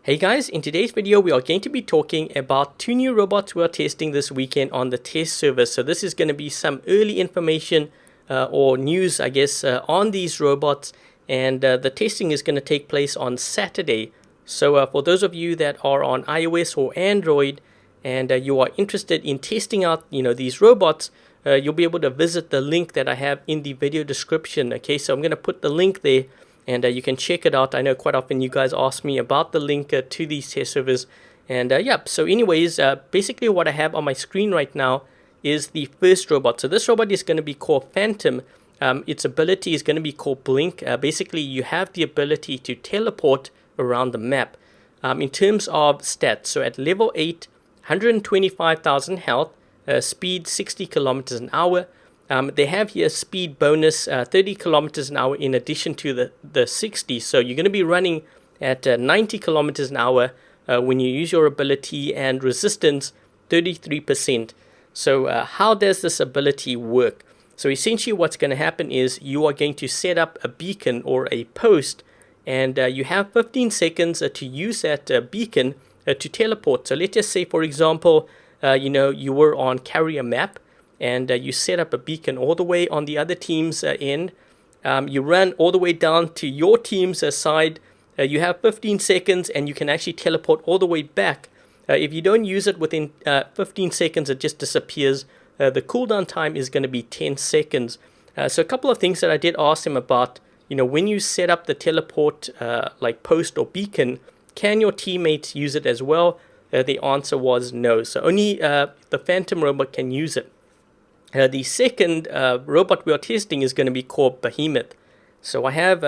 Hey guys, in today's video we are going to be talking about two new robots we are testing this weekend on the test server. So this is going to be some early information or news, I guess, on these robots, and the testing is going to take place on Saturday. So for those of you that are on iOS or Android and you are interested in testing out these robots, you'll be able to visit the link that I have in the video description. Okay, so I'm going to put the link there, and you can check it out. I know quite often you guys ask me about the link to these test servers. And so anyways, basically what I have on my screen right now is the first robot. So this robot is going to be called Phantom. Its ability is going to be called Blink. Basically, you have the ability to teleport around the map. In terms of stats, so at level 8, 125,000 health, speed 60 kilometers an hour. They have here speed bonus 30 kilometers an hour in addition to the 60. So you're going to be running at 90 kilometers an hour when you use your ability, and resistance 33%. So how does this ability work? So essentially what's going to happen is you are going to set up a beacon or a post, and you have 15 seconds to use that beacon to teleport. So let's just say, for example, you were on carrier map, and you set up a beacon all the way on the other team's end. You run all the way down to your team's side. You have 15 seconds, and you can actually teleport all the way back. If you don't use it within 15 seconds, it just disappears. The cooldown time is going to be 10 seconds. So a couple of things that I did ask him about, when you set up the teleport like post or beacon, can your teammates use it as well? The answer was no. So only the Phantom robot can use it. The second robot we are testing is going to be called Behemoth. So I have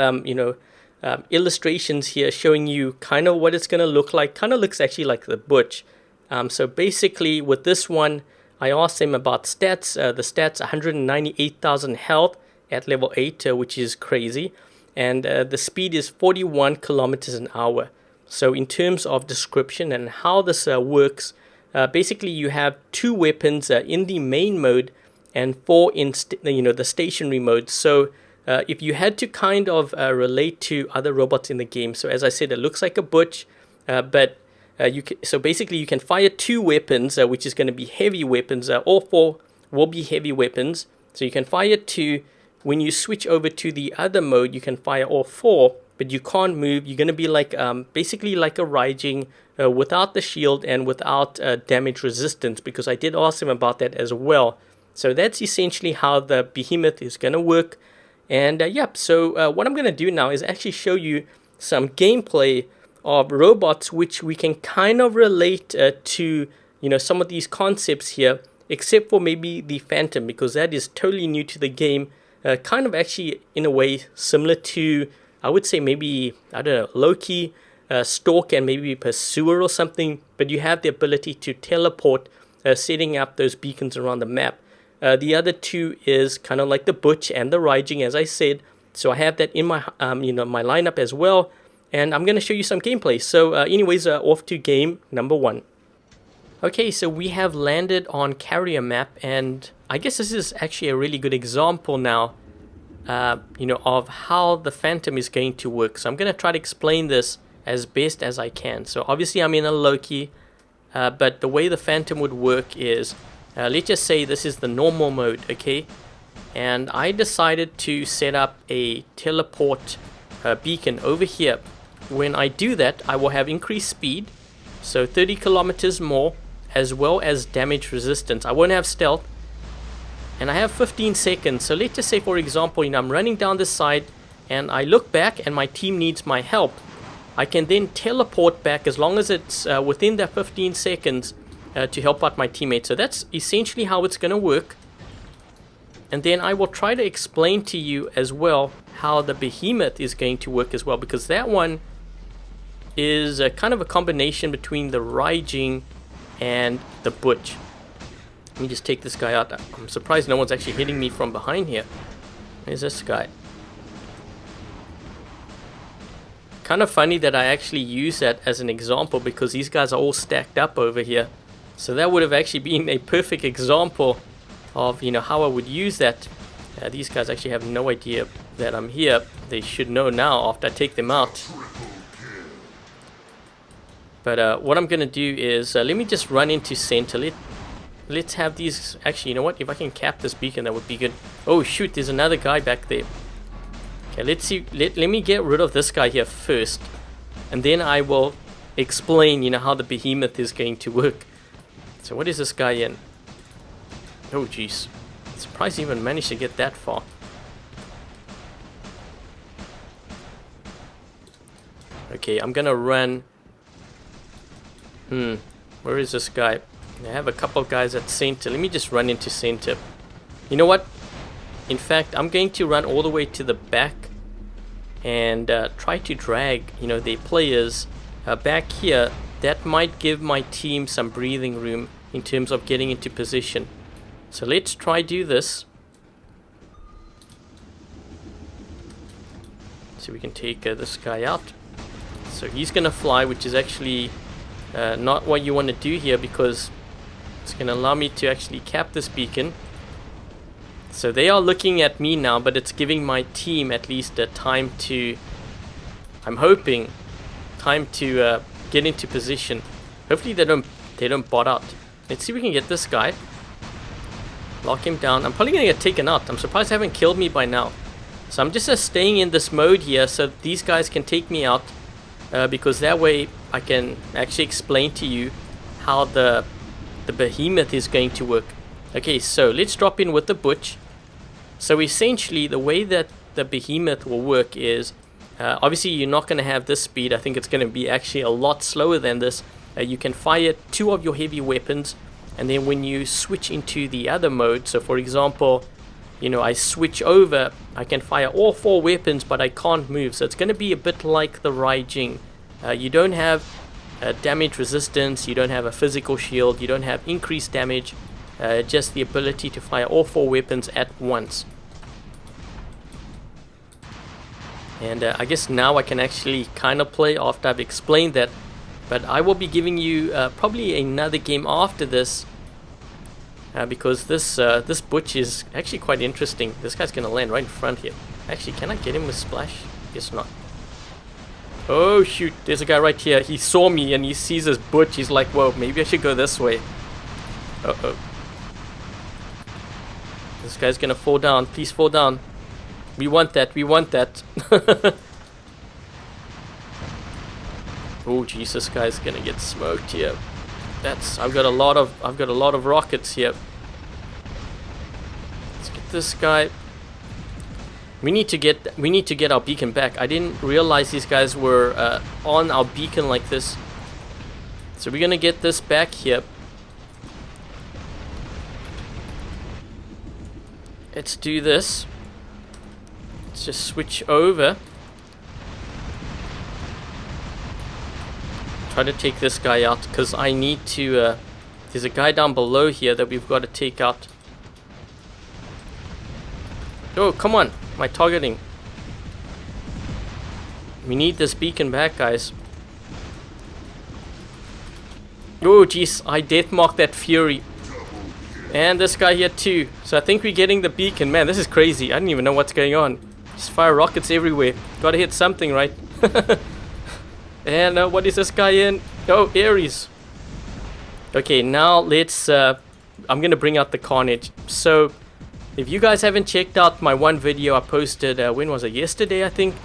illustrations here showing you kind of what it's going to look like. Kind of looks actually like the Butch. So basically with this one, I asked him about stats. The stats 198,000 health at level 8, which is crazy. And the speed is 41 kilometers an hour. So in terms of description and how this works, basically you have 2 weapons in the main mode and 4 in the stationary mode. So if you had to kind of relate to other robots in the game, so as I said, it looks like a Butch, but so basically you can fire 2 weapons, which is going to be heavy weapons. All 4 will be heavy weapons. So you can fire 2. When you switch over to the other mode, you can fire all 4, but you can't move. You're going to be like basically like a Raijing without the shield and without damage resistance, because I did ask him about that as well. So that's essentially how the Behemoth is going to work. And so what I'm going to do now is actually show you some gameplay of robots which we can kind of relate to some of these concepts here, except for maybe the Phantom, because that is totally new to the game. Kind of actually in a way similar to, I would say, maybe, I don't know, Loki, Stalk, and maybe Pursuer or something. But you have the ability to teleport, setting up those beacons around the map. The other 2 is kind of like the Butch and the Raijing, as I said. So I have that in my my lineup as well, and I'm going to show you some gameplay. So anyways, off to game number 1. Okay, so we have landed on carrier map, and I guess this is actually a really good example now, of how the Phantom is going to work. So I'm going to try to explain this as best as I can. So obviously I'm in a Loki, but the way the Phantom would work is, let's just say this is the normal mode, okay? And I decided to set up a teleport beacon over here. When I do that, I will have increased speed, so 30 kilometers more, as well as damage resistance. I won't have stealth, and I have 15 seconds. So let's just say, for example, I'm running down this side, and I look back, and my team needs my help. I can then teleport back as long as it's within that 15 seconds to help out my teammates. So that's essentially how it's going to work. And then I will try to explain to you as well how the Behemoth is going to work as well, because that one is kind of a combination between the Raijing and the Butch. Let me just take this guy out. I'm surprised no one's actually hitting me from behind here. Where's this guy? Kind of funny that I actually use that as an example, because these guys are all stacked up over here. So that would have actually been a perfect example of how I would use that. These guys actually have no idea that I'm here. They should know now after I take them out. But what I'm going to do is, let me just run into center. Let's have these, actually, you know what, if I can cap this beacon, that would be good. Oh shoot, there's another guy back there. Okay, let's see, let me get rid of this guy here first, and then I will explain, you know, how the Behemoth is going to work. So what is this guy in? Oh jeez, surprised he even managed to get that far. Okay, I'm gonna run. Where is this guy? I have a couple of guys at center. Let me just run into center. You know what? In fact, I'm going to run all the way to the back and try to drag, you know, the players back here. That might give my team some breathing room in terms of getting into position. So let's try do this. So we can take this guy out. So he's gonna fly, which is actually not what you want to do here, because it's going to allow me to actually cap this beacon. So they are looking at me now, but it's giving my team at least a time to, I'm hoping, time to get into position. Hopefully they don't bot out. Let's see if we can get this guy. Lock him down. I'm probably going to get taken out. I'm surprised they haven't killed me by now. So I'm just staying in this mode here so these guys can take me out, because that way I can actually explain to you how the Behemoth is going to work. Okay, so let's drop in with the Butch. So essentially the way that the Behemoth will work is, obviously you're not going to have this speed. I think it's going to be actually a lot slower than this. You can fire 2 of your heavy weapons, and then when you switch into the other mode, so for example, you know, I switch over, I can fire all 4 weapons, but I can't move. So it's going to be a bit like the Raijing. You don't have damage resistance, you don't have a physical shield, you don't have increased damage, just the ability to fire all 4 weapons at once. And I guess now I can actually kind of play after I've explained that, but I will be giving you probably another game after this, because this Butch is actually quite interesting. This guy's going to land right in front here. Actually, can I get him with splash? Guess not. Oh shoot, there's a guy right here. He saw me and he sees this Butch. He's like, whoa, maybe I should go this way. Uh-oh. This guy's gonna fall down. Please fall down. We want that. We want that. Oh jeez, this guy's gonna get smoked here. I've got a lot of rockets here. Let's get this guy. We need to get our beacon back. I didn't realize these guys were on our beacon like this. So we're gonna get this back here. Let's do this. Let's just switch over. Try to take this guy out, because I need to, there's a guy down below here that we've got to take out. Oh, come on. My targeting. We need this beacon back, guys. Oh jeez, I death marked that Fury. And this guy here too. So I think we're getting the beacon. Man, this is crazy. I don't even know what's going on. Just fire rockets everywhere. Gotta hit something, right? And what is this guy in? Oh, Ares. Okay, now let's I'm gonna bring out the carnage. So if you guys haven't checked out my one video I posted, when was it? Yesterday, I think.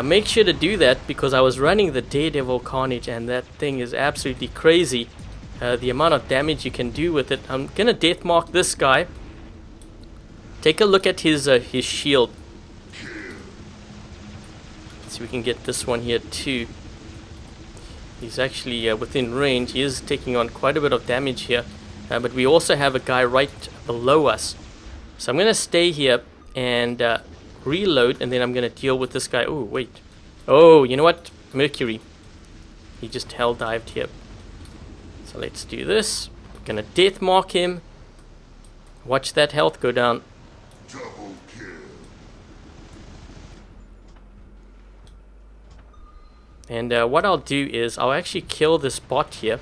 Make sure to do that, because I was running the Daredevil Carnage and that thing is absolutely crazy. The amount of damage you can do with it. I'm gonna death mark this guy. Take a look at his shield. Let's see if we can get this one here too. He's actually within range. He is taking on quite a bit of damage here. But we also have a guy right below us. So I'm gonna stay here and reload, and then I'm gonna deal with this guy. Oh wait. Oh, you know what? Mercury. He just hell dived here. So let's do this. I'm gonna death mark him. Watch that health go down. Double kill. And what I'll do is I'll actually kill this bot here.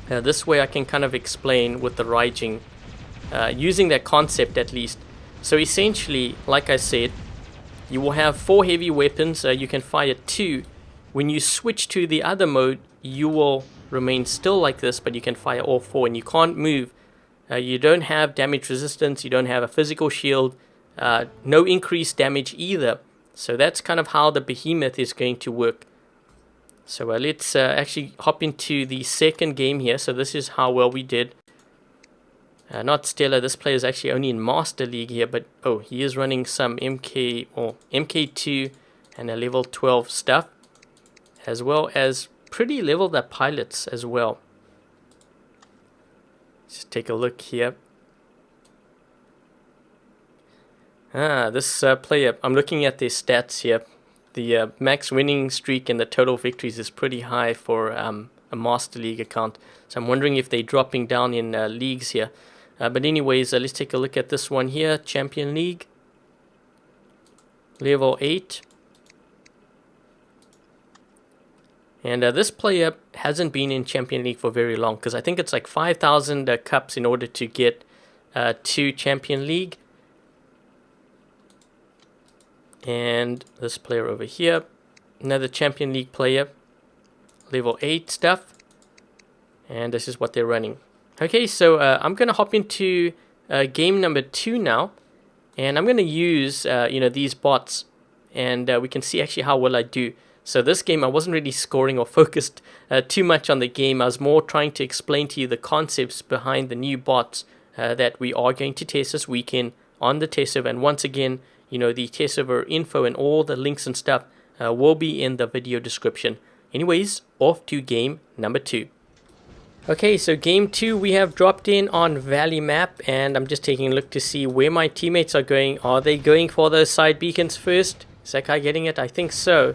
This way I can kind of explain with the Raijing, using that concept at least. So essentially, like I said, you will have 4 heavy weapons. You can fire 2 when you switch to the other mode, you will remain still like this, but you can fire all 4 and you can't move. You don't have damage resistance, you don't have a physical shield, no increased damage either. So that's kind of how the Behemoth is going to work. So let's actually hop into the second game here. So this is how well we did. Not stellar, this player is actually only in Master League here, but oh, he is running some MK or MK2 and a level 12 stuff, as well as pretty leveled up pilots as well. Just take a look here. This player, I'm looking at their stats here. The max winning streak and the total victories is pretty high for a Master League account. So I'm wondering if they're dropping down in leagues here. But anyways, let's take a look at this one here. Champion League. Level 8. And this player hasn't been in Champion League for very long, because I think it's like 5,000 cups in order to get to Champion League. And this player over here, another Champion League player, level 8 stuff. And this is what they're running. Okay, so I'm going to hop into game number 2 now. And I'm going to use these bots. And we can see actually how well I do. So this game, I wasn't really scoring or focused too much on the game. I was more trying to explain to you the concepts behind the new bots that we are going to test this weekend on the test server. And once again, the test server info and all the links and stuff will be in the video description. Anyways, off to game number 2. Okay, so game 2 we have dropped in on Valley map, and I'm just taking a look to see where my teammates are going. Are they going for those side beacons first? Is that guy getting it? I think so.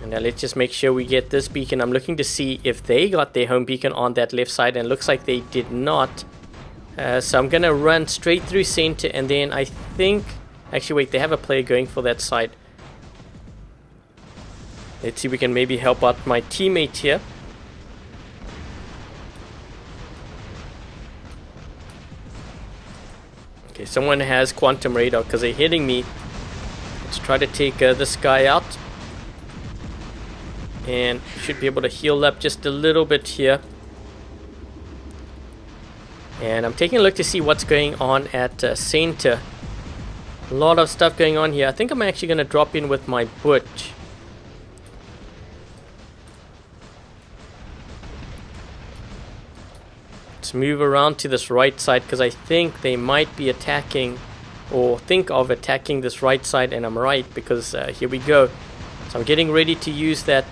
And now let's just make sure we get this beacon. I'm looking to see if they got their home beacon on that left side, and it looks like they did not. So I'm going to run straight through center, and then I think... Actually, wait, they have a player going for that side. Let's see if we can maybe help out my teammate here. Okay, someone has quantum radar because they're hitting me. Let's try to take this guy out. And should be able to heal up just a little bit here. And I'm taking a look to see what's going on at center. A lot of stuff going on here. I think I'm actually going to drop in with my butch. Let's move around to this right side, because I think they might be attacking, or think of attacking this right side, and I'm right, because here we go. So I'm getting ready to use that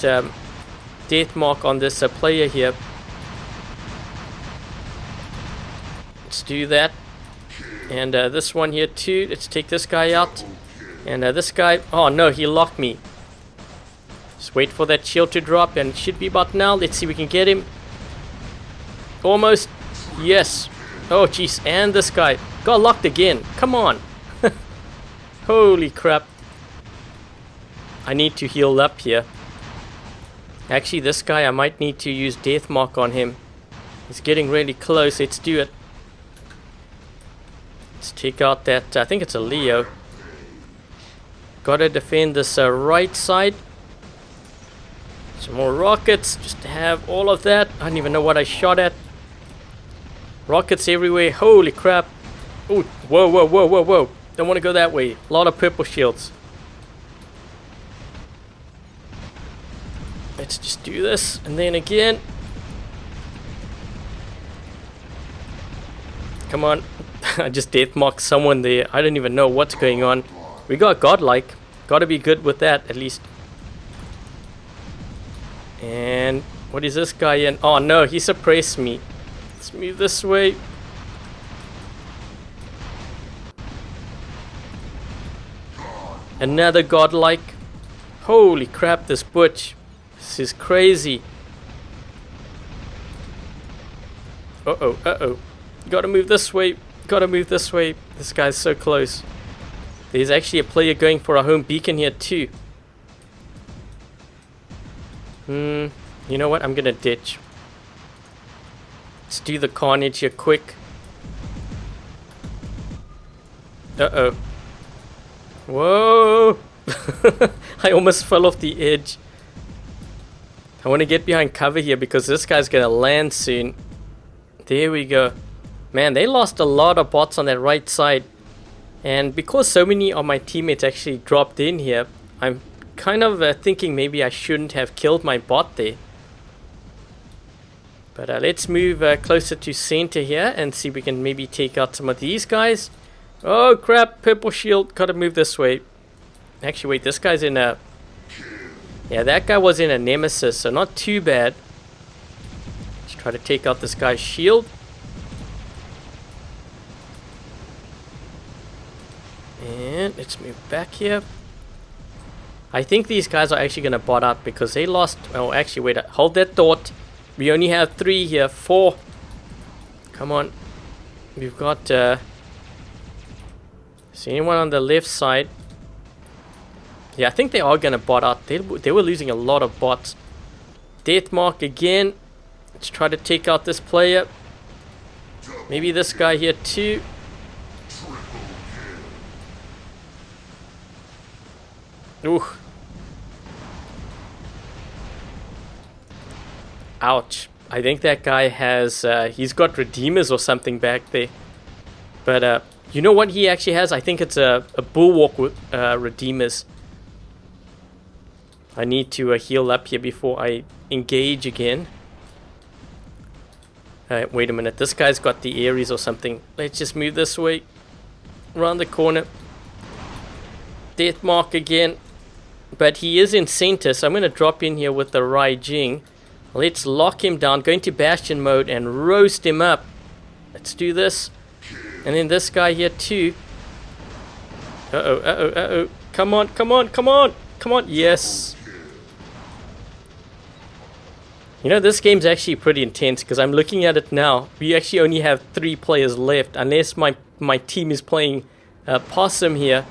death mark on this player here. Let's do that. And this one here too. Let's take this guy out. And this guy, oh no, he locked me. Just wait for that shield to drop, and it should be about now. Let's see if we can get him. Almost. Yes. Oh jeez, and this guy got locked again. Come on. Holy crap. I need to heal up here. Actually, this guy, I might need to use death mark on him. He's getting really close. Let's do it. Let's take out that, I think it's a Leo. Gotta defend this right side. Some more rockets, just to have all of that. I don't even know what I shot at. Rockets everywhere. Holy crap. Oh, whoa, whoa, whoa, whoa, whoa. Don't want to go that way. A lot of purple shields. Let's just do this. And then again. Come on. I just death marked someone there. I don't even know what's going on. We got godlike. Gotta be good with that at least. And what is this guy in? Oh no, he suppressed me. Let's move this way. Another godlike. Holy crap, this butch. This is crazy. Uh-oh, uh-oh. Gotta move this way. Gotta move this way. This guy's so close. There's actually a player going for a home beacon here too. You know what? I'm gonna ditch. Let's do the carnage here quick. Uh-oh. Whoa! I almost fell off the edge. I want to get behind cover here because this guy's going to land soon. There we go. Man, they lost a lot of bots on that right side. And because so many of my teammates actually dropped in here, I'm kind of thinking maybe I shouldn't have killed my bot there. But let's move closer to center here and see if we can maybe take out some of these guys. Oh crap, purple shield, gotta move this way. Actually wait, this guy's in a... Yeah, that guy was in a nemesis, so not too bad. Let's try to take out this guy's shield. And let's move back here. I think these guys are actually going to bot out because they lost... Oh, actually, wait. Hold that thought. We only have 3 here. 4. Come on. We've got... is anyone on the left side? Yeah, I think they are going to bot out. They were losing a lot of bots. Death mark again. Let's try to take out this player. Maybe this guy here too. Ooh. Ouch. I think that guy has, he's got redeemers or something back there. But, you know what he actually has? I think it's a bulwark with redeemers. I need to heal up here before I engage again. Wait a minute. This guy's got the Ares or something. Let's just move this way. Around the corner. Death mark again. But he is in center, so I'm going to drop in here with the Raijing. Let's lock him down. Go into Bastion mode and roast him up. Let's do this. And then this guy here too. Uh-oh, uh-oh, uh-oh. Come on, come on, come on. Come on, yes. You know, this game's actually pretty intense because I'm looking at it now. We actually only have 3 players left unless my team is playing Possum here.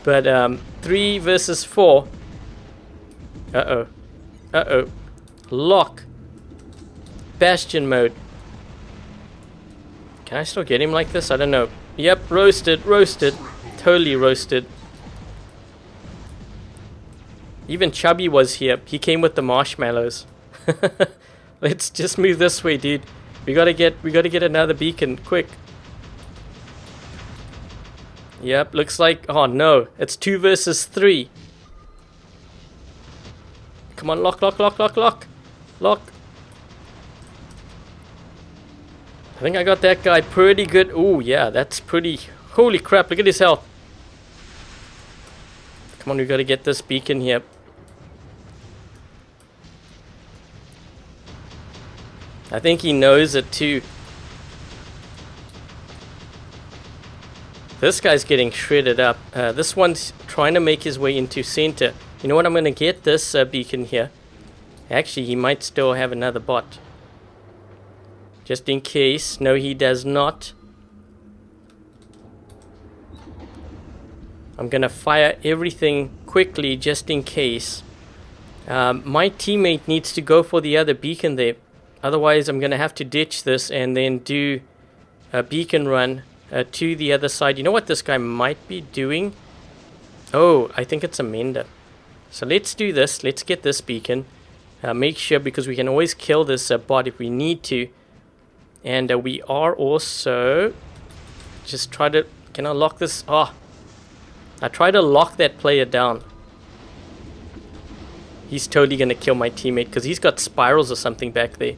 But 3 versus 4. Uh-oh. Uh-oh. Lock. Bastion mode. Can I still get him like this? I don't know. Yep, roasted, roasted. Totally roasted. Even Chubby was here. He came with the marshmallows. Let's just move this way, dude. We gotta get another beacon quick. Yep, looks like... Oh no, it's 2 versus 3. Come on, lock, lock, lock, lock, lock. Lock. I think I got that guy pretty good. Oh yeah, that's pretty... Holy crap, look at his health. Come on, we gotta get this beacon here. I think he knows it too. This guy's getting shredded up. This one's trying to make his way into center. You know what? I'm going to get this beacon here. Actually, he might still have another bot. Just in case. No, he does not. I'm going to fire everything quickly just in case. My teammate needs to go for the other beacon there. Otherwise, I'm going to have to ditch this and then do a beacon run to the other side. You know what this guy might be doing? Oh, I think it's a mender. So let's do this. Let's get this beacon. Make sure, because we can always kill this bot if we need to. And we are also... Just try to... Can I lock this? Oh, I try to lock that player down. He's totally going to kill my teammate because he's got spirals or something back there.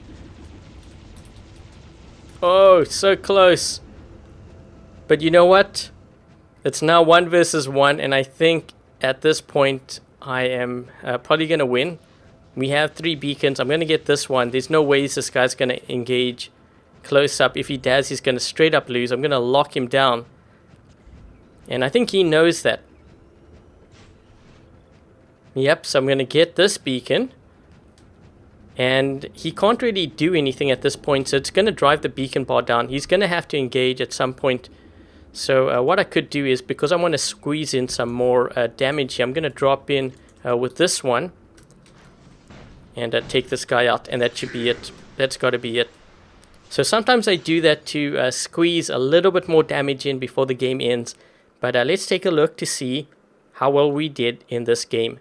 Oh, so close. But you know what? It's now 1 versus 1, and I think at this point I am probably going to win. We have 3 beacons. I'm going to get this one. There's no ways this guy's going to engage close up. If he does, he's going to straight up lose. I'm going to lock him down. And I think he knows that. Yep, so I'm going to get this beacon. And he can't really do anything at this point, so it's going to drive the beacon bar down. He's going to have to engage at some point. So what I could do is, because I want to squeeze in some more damage here, I'm going to drop in with this one. And take this guy out, and that should be it. That's got to be it. So sometimes I do that to squeeze a little bit more damage in before the game ends. But let's take a look to see how well we did in this game.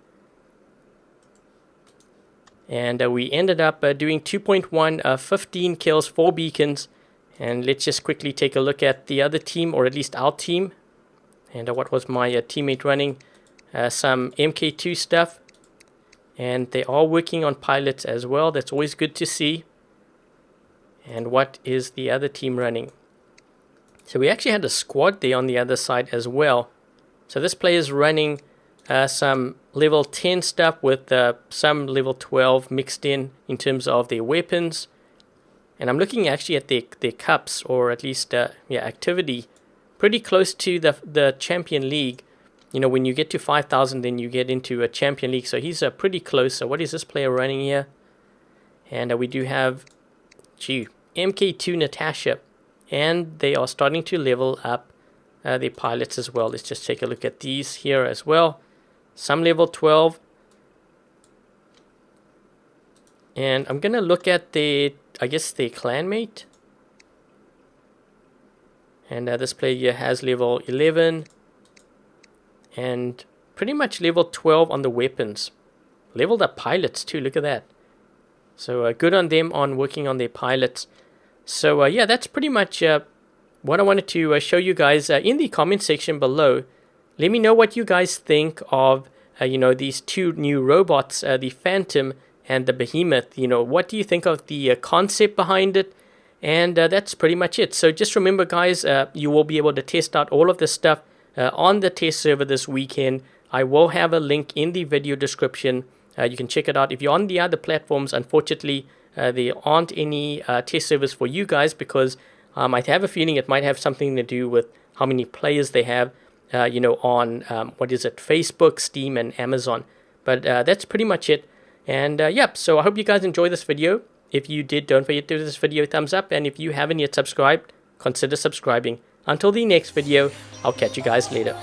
And we ended up doing 2.1, 15 kills, 4 beacons. And let's just quickly take a look at the other team, or at least our team. And what was my teammate running? Some MK2 stuff. And they are working on pilots as well. That's always good to see. And what is the other team running? So we actually had a squad there on the other side as well. So this player is running some level 10 stuff with some level 12 mixed in terms of their weapons. And I'm looking actually at their cups, or at least activity, pretty close to the Champion League. You know, when you get to 5,000, then you get into a Champion League. So he's pretty close. So what is this player running here? And we do have, MK2 Natasha. And they are starting to level up their pilots as well. Let's just take a look at these here as well. Some level 12. And I'm going to look at their clanmate. And this player here has level 11. And pretty much level 12 on the weapons. Leveled up pilots too, look at that. So good on them on working on their pilots. So yeah, that's pretty much what I wanted to show you guys. In the comment section below, let me know what you guys think of these two new robots, the Phantom and the Behemoth. You know, what do you think of the concept behind it? And that's pretty much it. So just remember, guys, you will be able to test out all of this stuff on the test server this weekend. I will have a link in the video description. You can check it out. If you're on the other platforms, unfortunately, there aren't any test servers for you guys, because I have a feeling it might have something to do with how many players they have, on Facebook, Steam, and Amazon. But that's pretty much it. And so I hope you guys enjoy this video. If you did, don't forget to give this video a thumbs up. And if you haven't yet subscribed, consider subscribing. Until the next video, I'll catch you guys later.